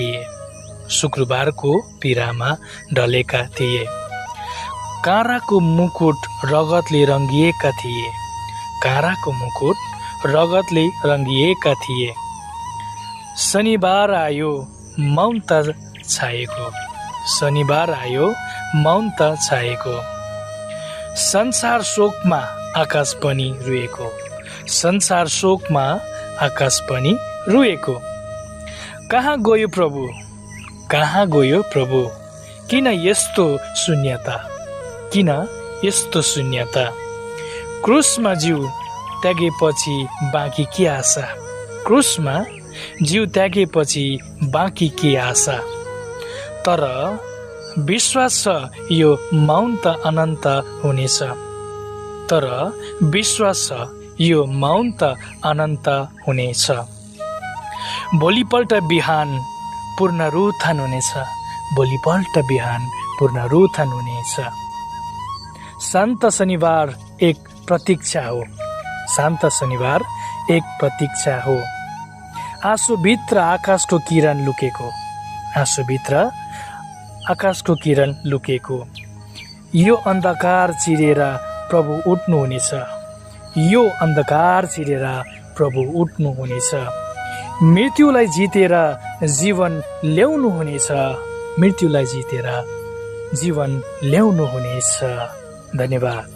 थिए, शुक्रबारको पीडामा ढलेका थिए। काँराको मुकुट रगतले रङ्गिएका थिए, काँराको मुकुट रगतले रङ्गिएका थिए। शनिबार आयो मौनता छाएको, शनिबार आयो मौनता छाएको। संसार शोकमा आकाश पनि रुएको, संसार शोकमा आकाश पनि रुएको। कहाँ गयो प्रभु, कहाँ गयो प्रभु, किन यस्तो शून्यता, किन यस्तो शून्यता। क्रुसमा जिउ त्यागेपछि बाँकी के आशा, क्रुसमा जिउ त्यागेपछि बाँकी के आशा। तर विश्वास छ यो मौन त अनन्त हुनेछ, तर विश्वास छ यो मौन त अनन्त हुनेछ। भोलिपल्ट बिहान पुनरुत्थान हुनेछ, भोलिपल्ट बिहान पुनरुत्थान हुनेछ। शान्त शनिबार एक प्रतीक्षा हो, शान्त शनिबार एक प्रतीक्षा हो। आँसुभित्र आकाशको किरण लुकेको, आँसुभित्र आकाशको किरण लुकेको। यो अन्धकार चिरेर प्रभु उठ्नुहुनेछ, यो अन्धकार चिरेर प्रभु उठ्नुहुनेछ। मृत्युलाई जितेर जीवन ल्याउनुहुनेछ, मृत्युलाई जितेर जीवन ल्याउनुहुनेछ। धन्यवाद।